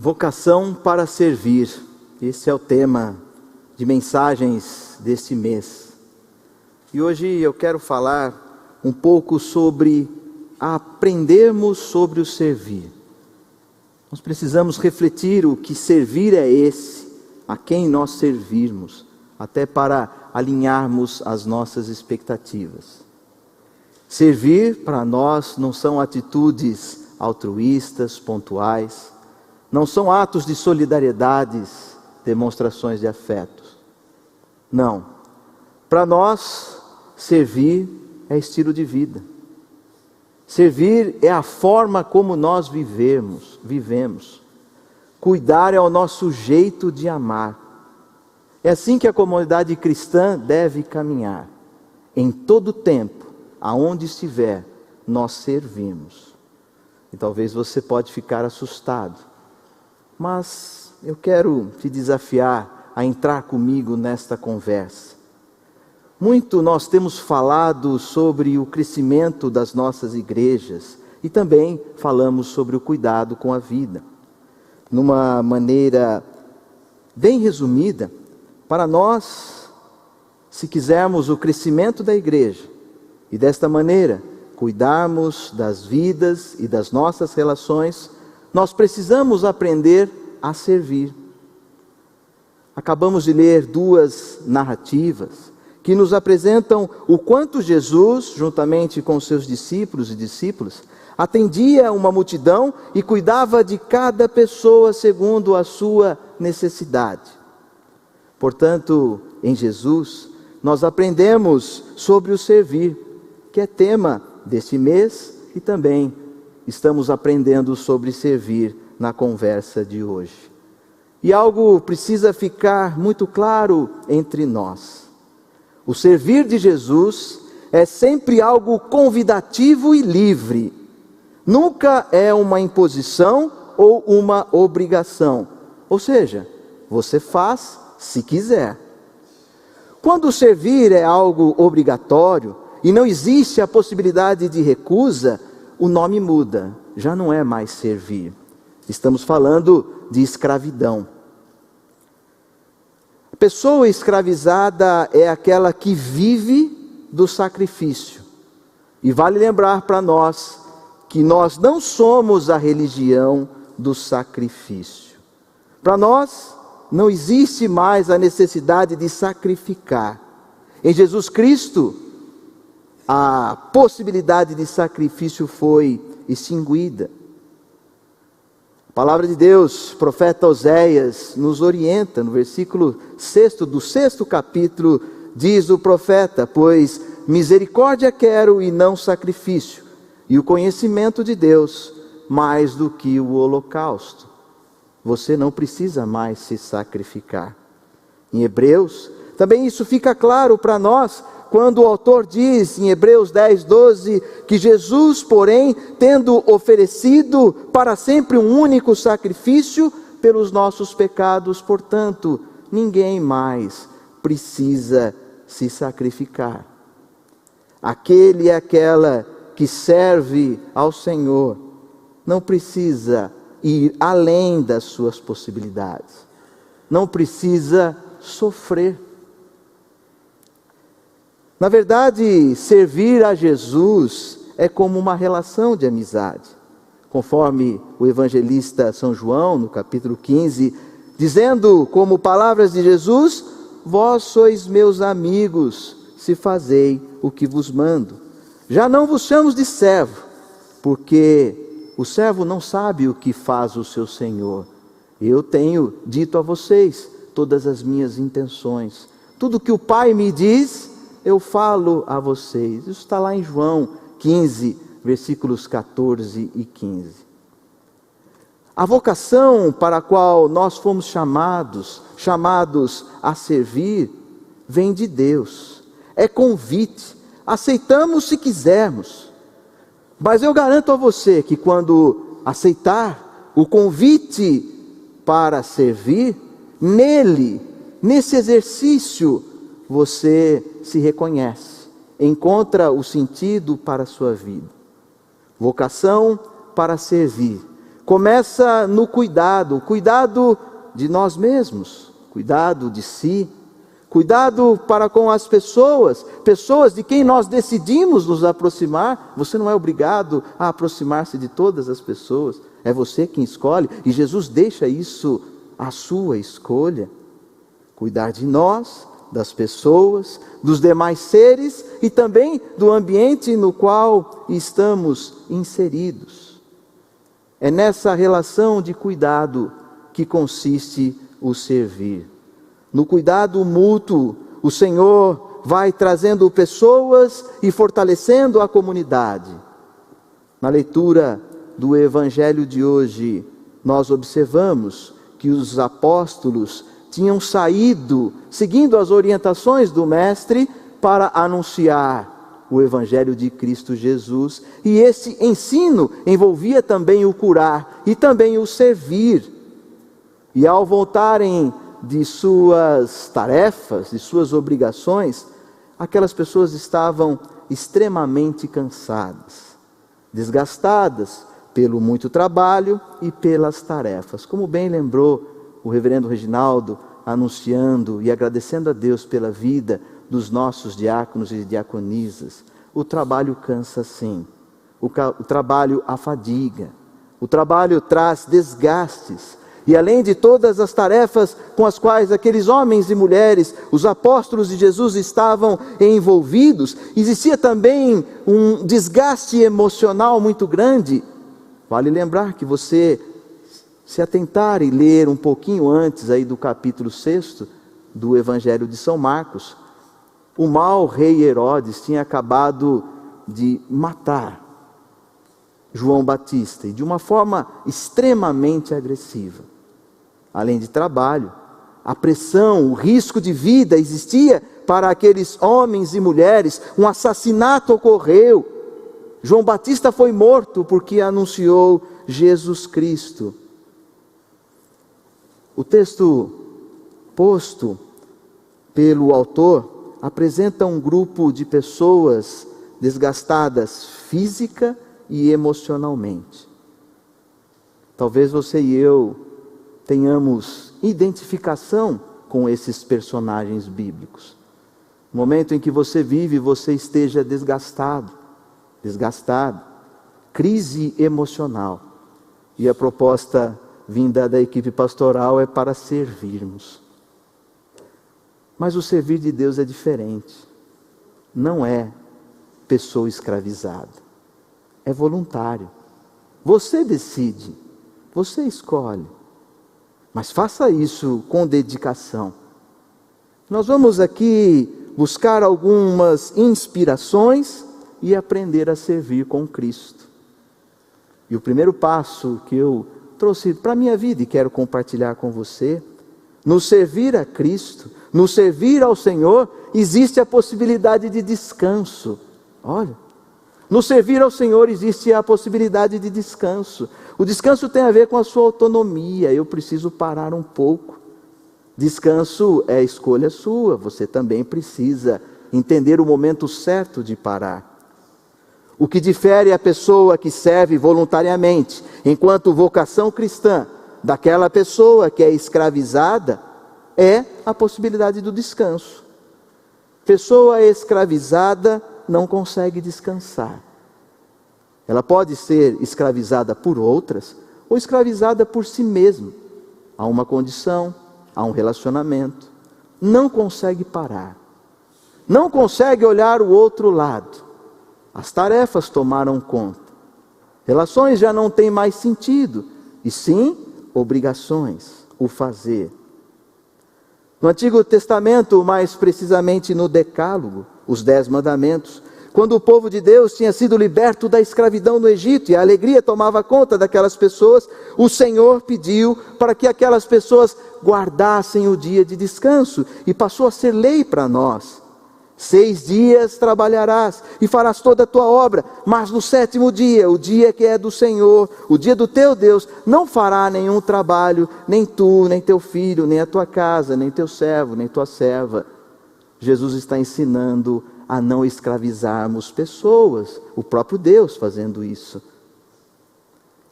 Vocação para servir, esse é o tema de mensagens deste mês. E hoje eu quero falar um pouco sobre aprendermos sobre o servir. Nós precisamos refletir o que servir é esse, a quem nós servirmos, até para alinharmos as nossas expectativas. Servir para nós não são atitudes altruístas, pontuais, não são atos de solidariedades, demonstrações de afetos. Não. Para nós, servir é estilo de vida. Servir é a forma como nós vivemos. Cuidar é o nosso jeito de amar. É assim que a comunidade cristã deve caminhar. Em todo tempo, aonde estiver, nós servimos. E talvez você pode ficar assustado. Mas eu quero te desafiar a entrar comigo nesta conversa. Muito nós temos falado sobre o crescimento das nossas igrejas e também falamos sobre o cuidado com a vida. Numa maneira bem resumida, para nós, se quisermos o crescimento da igreja e desta maneira cuidarmos das vidas e das nossas relações, nós precisamos aprender a servir. Acabamos de ler duas narrativas que nos apresentam o quanto Jesus, juntamente com seus discípulos e discípulas, atendia uma multidão e cuidava de cada pessoa segundo a sua necessidade. Portanto, em Jesus, nós aprendemos sobre o servir, que é tema deste mês e também estamos aprendendo sobre servir na conversa de hoje. E algo precisa ficar muito claro entre nós. O servir de Jesus é sempre algo convidativo e livre. Nunca é uma imposição ou uma obrigação. Ou seja, você faz se quiser. Quando servir é algo obrigatório e não existe a possibilidade de recusa, o nome muda, já não é mais servir. Estamos falando de escravidão. A pessoa escravizada é aquela que vive do sacrifício. E vale lembrar para nós que nós não somos a religião do sacrifício. Para nós não existe mais a necessidade de sacrificar. Em Jesus Cristo, a possibilidade de sacrifício foi extinguida. A palavra de Deus, profeta Oséias, nos orienta, no versículo 6 do 6º capítulo, diz o profeta: pois misericórdia quero e não sacrifício, e o conhecimento de Deus mais do que o holocausto. Você não precisa mais se sacrificar. Em Hebreus, também isso fica claro para nós, quando o autor diz em Hebreus 10:12, que Jesus, porém, tendo oferecido para sempre um único sacrifício pelos nossos pecados, portanto, ninguém mais precisa se sacrificar. Aquele e aquela que serve ao Senhor não precisa ir além das suas possibilidades, não precisa sofrer. Na verdade, servir a Jesus é como uma relação de amizade. Conforme o evangelista São João, no capítulo 15, dizendo como palavras de Jesus: vós sois meus amigos, se fazei o que vos mando. Já não vos chamo de servo, porque o servo não sabe o que faz o seu senhor. Eu tenho dito a vocês todas as minhas intenções. Tudo que o Pai me diz, eu falo a vocês. Isso está lá em João 15, versículos 14 e 15. A vocação para a qual nós fomos chamados a servir, vem de Deus. É convite. Aceitamos se quisermos. Mas eu garanto a você que quando aceitar o convite para servir, nele, nesse exercício, você se reconhece, encontra o sentido para a sua vida. Vocação para servir. Começa no cuidado de nós mesmos, cuidado de si, cuidado para com as pessoas de quem nós decidimos nos aproximar. Você não é obrigado a aproximar-se de todas as pessoas, é você quem escolhe, e Jesus deixa isso à sua escolha. Cuidar de nós, das pessoas, dos demais seres e também do ambiente no qual estamos inseridos. É nessa relação de cuidado que consiste o servir. No cuidado mútuo, o Senhor vai trazendo pessoas e fortalecendo a comunidade. Na leitura do Evangelho de hoje, nós observamos que os apóstolos tinham saído, seguindo as orientações do Mestre, para anunciar o Evangelho de Cristo Jesus. E esse ensino envolvia também o curar e também o servir. E ao voltarem de suas tarefas, de suas obrigações, aquelas pessoas estavam extremamente cansadas, desgastadas pelo muito trabalho e pelas tarefas. Como bem lembrou o reverendo Reginaldo, anunciando e agradecendo a Deus pela vida dos nossos diáconos e diaconisas, o trabalho cansa sim, o trabalho afadiga, o trabalho traz desgastes. E além de todas as tarefas com as quais aqueles homens e mulheres, os apóstolos de Jesus, estavam envolvidos, existia também um desgaste emocional muito grande. Vale lembrar que você se atentar e ler um pouquinho antes aí do capítulo 6 do Evangelho de São Marcos, o mau rei Herodes tinha acabado de matar João Batista, e de uma forma extremamente agressiva. Além de trabalho, a pressão, o risco de vida existia para aqueles homens e mulheres. Um assassinato ocorreu. João Batista foi morto porque anunciou Jesus Cristo. O texto posto pelo autor apresenta um grupo de pessoas desgastadas física e emocionalmente. Talvez você e eu tenhamos identificação com esses personagens bíblicos. No momento em que você vive, você esteja desgastado, crise emocional. E a proposta vinda da equipe pastoral é para servirmos. Mas o servir de Deus é diferente. Não é pessoa escravizada. É voluntário. Você decide, você escolhe. Mas faça isso com dedicação. Nós vamos aqui buscar algumas inspirações e aprender a servir com Cristo. E o primeiro passo que eu trouxe para a minha vida e quero compartilhar com você, no servir a Cristo, no servir ao Senhor, existe a possibilidade de descanso. Olha, no servir ao Senhor existe a possibilidade de descanso. O descanso tem a ver com a sua autonomia. Eu preciso parar um pouco. Descanso é escolha sua. Você também precisa entender o momento certo de parar. O que difere a pessoa que serve voluntariamente, enquanto vocação cristã, daquela pessoa que é escravizada, é a possibilidade do descanso. Pessoa escravizada não consegue descansar. Ela pode ser escravizada por outras ou escravizada por si mesma. Há uma condição, há um relacionamento. Não consegue parar. Não consegue olhar o outro lado. As tarefas tomaram conta. Relações já não têm mais sentido. E sim, obrigações, o fazer. No Antigo Testamento, mais precisamente no Decálogo, os 10 mandamentos, quando o povo de Deus tinha sido liberto da escravidão no Egito e a alegria tomava conta daquelas pessoas, o Senhor pediu para que aquelas pessoas guardassem o dia de descanso e passou a ser lei para nós. 6 dias trabalharás e farás toda a tua obra, mas no 7º dia, o dia que é do Senhor, o dia do teu Deus, não fará nenhum trabalho, nem tu, nem teu filho, nem a tua casa, nem teu servo, nem tua serva. Jesus está ensinando a não escravizarmos pessoas, o próprio Deus fazendo isso.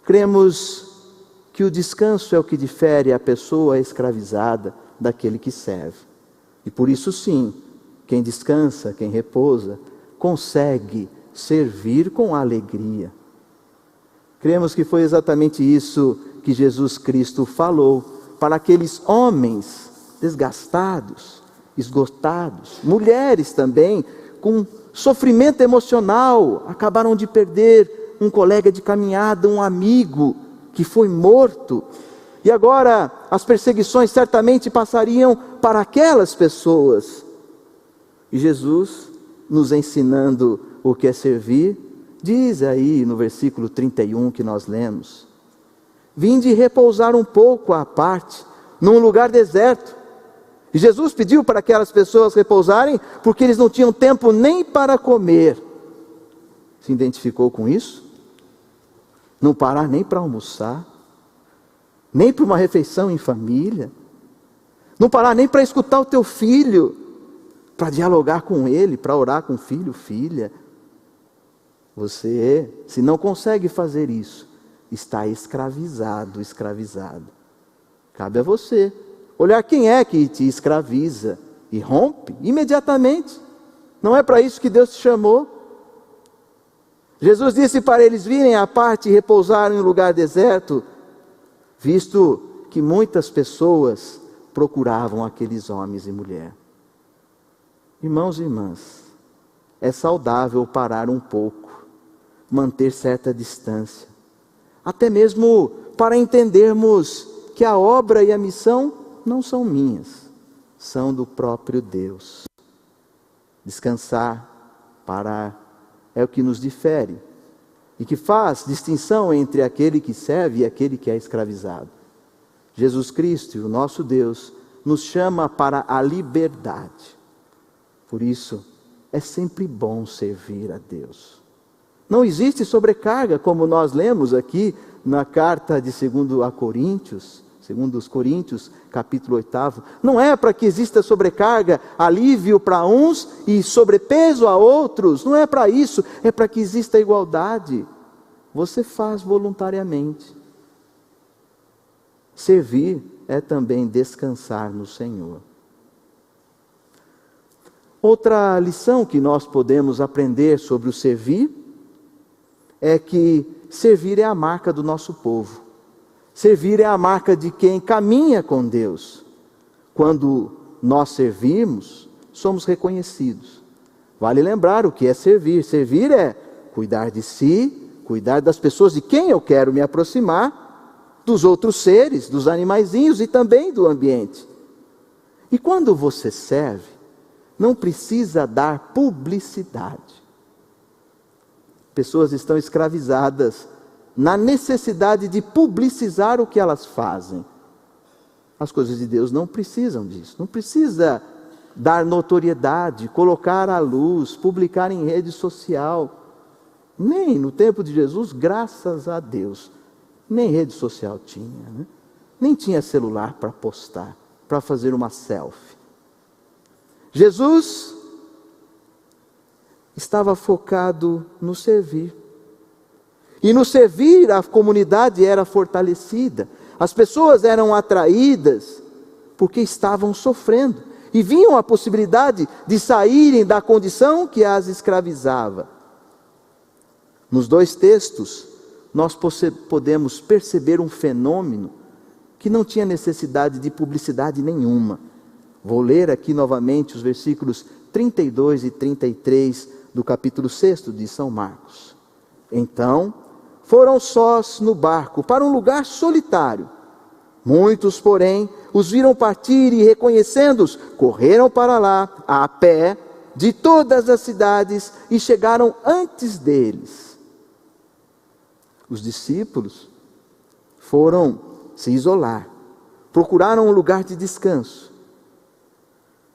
Cremos que o descanso é o que difere a pessoa escravizada daquele que serve. E por isso sim, quem descansa, quem repousa, consegue servir com alegria. Cremos que foi exatamente isso que Jesus Cristo falou para aqueles homens desgastados, esgotados, mulheres também, com sofrimento emocional, acabaram de perder um colega de caminhada, um amigo que foi morto. E agora as perseguições certamente passariam para aquelas pessoas. E Jesus, nos ensinando o que é servir, diz aí no versículo 31 que nós lemos: vinde repousar um pouco à parte, num lugar deserto. E Jesus pediu para aquelas pessoas repousarem, porque eles não tinham tempo nem para comer. Se identificou com isso? Não parar nem para almoçar, nem para uma refeição em família, não parar nem para escutar o teu filho, para dialogar com ele, para orar com o filho, filha. Você, se não consegue fazer isso, está escravizado, escravizado. Cabe a você olhar quem é que te escraviza e rompe imediatamente. Não é para isso que Deus te chamou. Jesus disse para eles virem à parte e repousarem em um lugar deserto, visto que muitas pessoas procuravam aqueles homens e mulheres. Irmãos e irmãs, é saudável parar um pouco, manter certa distância, até mesmo para entendermos que a obra e a missão não são minhas, são do próprio Deus. Descansar, parar, é o que nos difere e que faz distinção entre aquele que serve e aquele que é escravizado. Jesus Cristo, o nosso Deus, nos chama para a liberdade. Por isso, é sempre bom servir a Deus. Não existe sobrecarga, como nós lemos aqui na carta de 2 Coríntios, capítulo 8. Não é para que exista sobrecarga, alívio para uns e sobrepeso a outros. Não é para isso, é para que exista igualdade. Você faz voluntariamente. Servir é também descansar no Senhor. Outra lição que nós podemos aprender sobre o servir é que servir é a marca do nosso povo. Servir é a marca de quem caminha com Deus. Quando nós servirmos, somos reconhecidos. Vale lembrar o que é servir. Servir é cuidar de si, cuidar das pessoas de quem eu quero me aproximar, dos outros seres, dos animaizinhos e também do ambiente. E quando você serve, não precisa dar publicidade. Pessoas estão escravizadas na necessidade de publicizar o que elas fazem. As coisas de Deus não precisam disso. Não precisa dar notoriedade, colocar à luz, publicar em rede social. Nem no tempo de Jesus, graças a Deus, nem rede social tinha, né? Nem tinha celular para postar, para fazer uma selfie. Jesus estava focado no servir. E no servir, a comunidade era fortalecida. As pessoas eram atraídas porque estavam sofrendo. E viam a possibilidade de saírem da condição que as escravizava. Nos 2 textos, nós podemos perceber um fenômeno que não tinha necessidade de publicidade nenhuma. Vou ler aqui novamente os versículos 32 e 33 do capítulo 6 de São Marcos. Então, foram sós no barco para um lugar solitário. Muitos, porém, os viram partir e, reconhecendo-os, correram para lá, a pé, de todas as cidades, e chegaram antes deles. Os discípulos foram se isolar, procuraram um lugar de descanso.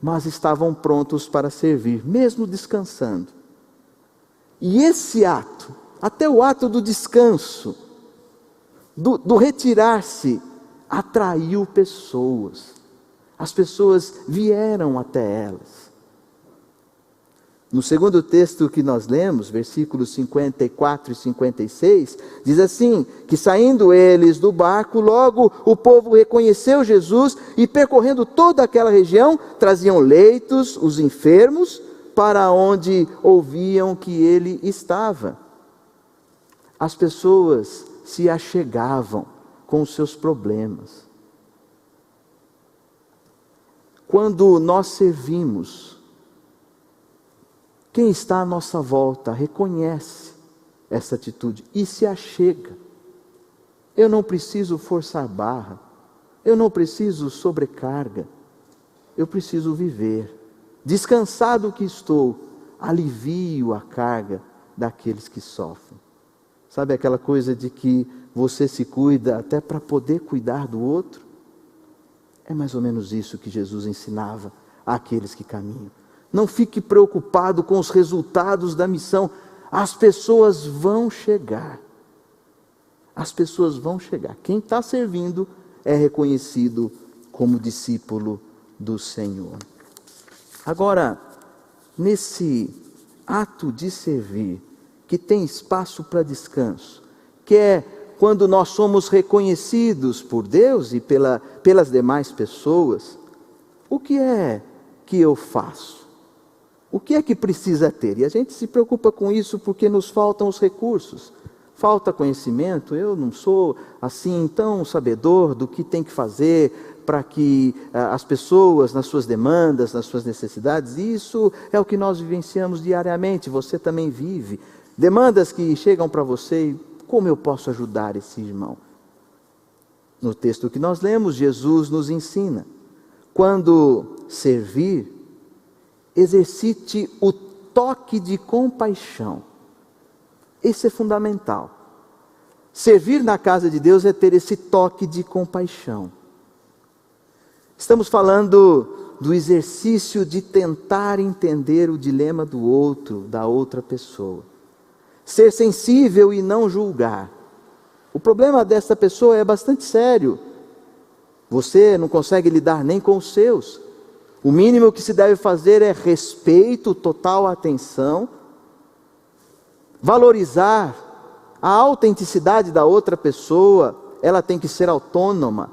mas estavam prontos para servir, mesmo descansando. E esse ato, até o ato do descanso, do retirar-se, atraiu pessoas. As pessoas vieram até elas. No segundo texto que nós lemos, versículos 54 e 56, diz assim, que saindo eles do barco, logo o povo reconheceu Jesus e percorrendo toda aquela região, traziam leitos, os enfermos, para onde ouviam que ele estava. As pessoas se achegavam com os seus problemas. Quando nós servimos, quem está à nossa volta reconhece essa atitude e se achega. Eu não preciso forçar barra, eu não preciso sobrecarga, eu preciso viver. Descansado que estou, alivio a carga daqueles que sofrem. Sabe aquela coisa de que você se cuida até para poder cuidar do outro? É mais ou menos isso que Jesus ensinava àqueles que caminham. Não fique preocupado com os resultados da missão. As pessoas vão chegar. As pessoas vão chegar. Quem está servindo é reconhecido como discípulo do Senhor. Agora, nesse ato de servir, que tem espaço para descanso, que é quando nós somos reconhecidos por Deus e pelas demais pessoas, o que é que eu faço? O que é que precisa ter? E a gente se preocupa com isso porque nos faltam os recursos. Falta conhecimento, eu não sou assim tão sabedor do que tem que fazer para que as pessoas, nas suas demandas, nas suas necessidades, isso é o que nós vivenciamos diariamente, você também vive. Demandas que chegam para você, como eu posso ajudar esse irmão? No texto que nós lemos, Jesus nos ensina, quando servir, exercite o toque de compaixão. Esse é fundamental. Servir na casa de Deus é ter esse toque de compaixão. Estamos falando do exercício de tentar entender o dilema do outro, da outra pessoa. Ser sensível e não julgar. O problema dessa pessoa é bastante sério. Você não consegue lidar nem com os seus. O mínimo que se deve fazer é respeito, total atenção, valorizar a autenticidade da outra pessoa. Ela tem que ser autônoma,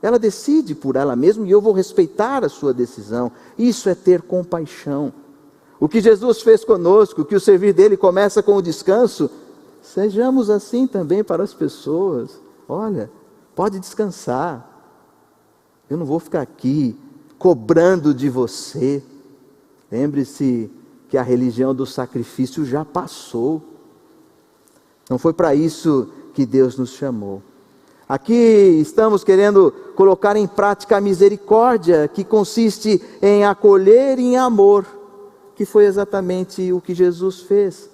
ela decide por ela mesma e eu vou respeitar a sua decisão. Isso é ter compaixão. O que Jesus fez conosco, que o servir dele começa com o descanso, sejamos assim também para as pessoas. Olha, pode descansar, eu não vou ficar aqui cobrando de você. Lembre-se que a religião do sacrifício já passou. Não foi para isso que Deus nos chamou. Aqui estamos querendo colocar em prática a misericórdia, que consiste em acolher em amor, que foi exatamente o que Jesus fez.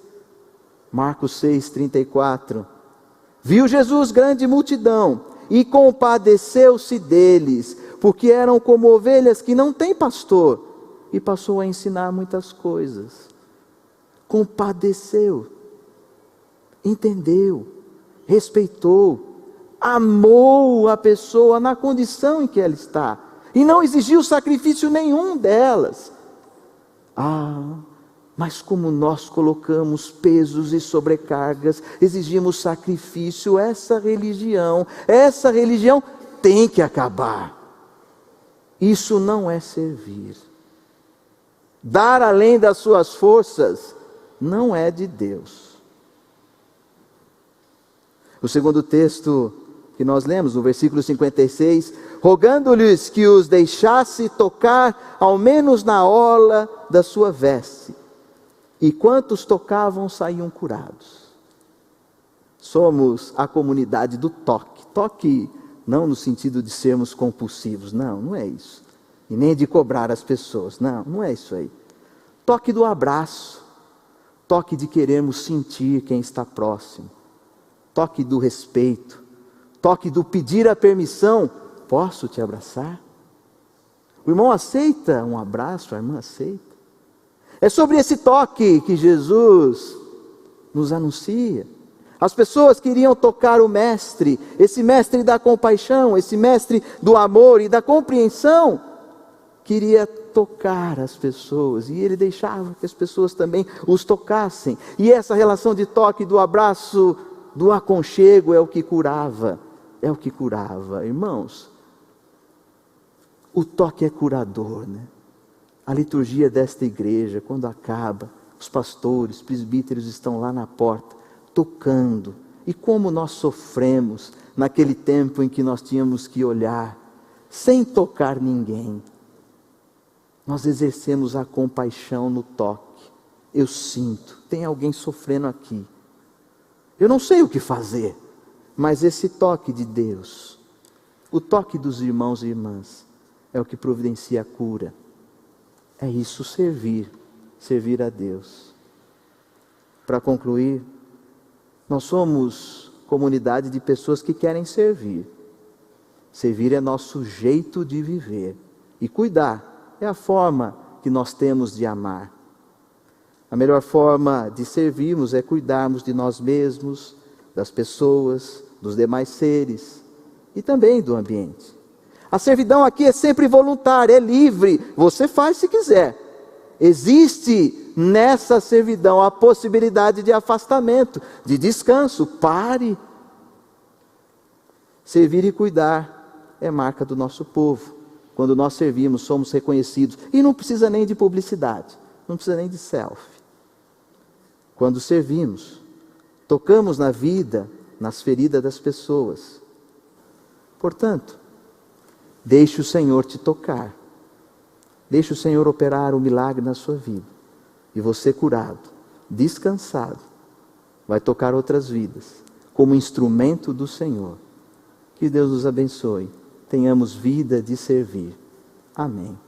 Marcos 6:34. Viu Jesus grande multidão e compadeceu-se deles, porque eram como ovelhas que não têm pastor, e passou a ensinar muitas coisas. Compadeceu, entendeu, respeitou, amou a pessoa na condição em que ela está, e não exigiu sacrifício nenhum delas. Mas como nós colocamos pesos e sobrecargas, exigimos sacrifício, essa religião tem que acabar. Isso não é servir. Dar além das suas forças não é de Deus. O segundo texto que nós lemos, no versículo 56, rogando-lhes que os deixasse tocar ao menos na orla da sua veste. E quantos tocavam saíam curados. Somos a comunidade do toque. Toque não no sentido de sermos compulsivos, não é isso. E nem de cobrar as pessoas, não é isso aí. Toque do abraço, toque de querermos sentir quem está próximo, toque do respeito, toque do pedir a permissão, posso te abraçar? O irmão aceita um abraço, a irmã aceita. É sobre esse toque que Jesus nos anuncia. As pessoas queriam tocar o mestre, esse mestre da compaixão, esse mestre do amor e da compreensão, queria tocar as pessoas, e ele deixava que as pessoas também os tocassem. E essa relação de toque, do abraço, do aconchego é o que curava, irmãos. O toque é curador, né? A liturgia desta igreja, quando acaba, os pastores, presbíteros estão lá na porta, tocando. E como nós sofremos naquele tempo em que nós tínhamos que olhar, sem tocar ninguém. Nós exercemos a compaixão no toque. Eu sinto, tem alguém sofrendo aqui. Eu não sei o que fazer, mas esse toque de Deus, o toque dos irmãos e irmãs, é o que providencia a cura. É isso, servir a Deus. Para concluir, nós somos comunidade de pessoas que querem servir. Servir é nosso jeito de viver. E cuidar é a forma que nós temos de amar. A melhor forma de servirmos é cuidarmos de nós mesmos, das pessoas, dos demais seres e também do ambiente. A servidão aqui é sempre voluntária, é livre, você faz se quiser. Existe nessa servidão a possibilidade de afastamento, de descanso. Pare. Servir e cuidar é marca do nosso povo. Quando nós servimos, somos reconhecidos. E não precisa nem de publicidade, não precisa nem de selfie. Quando servimos, tocamos na vida, nas feridas das pessoas. Portanto, deixe o Senhor te tocar. Deixe o Senhor operar o milagre na sua vida. E você curado, descansado, vai tocar outras vidas, como instrumento do Senhor. Que Deus nos abençoe. Tenhamos vida de servir. Amém.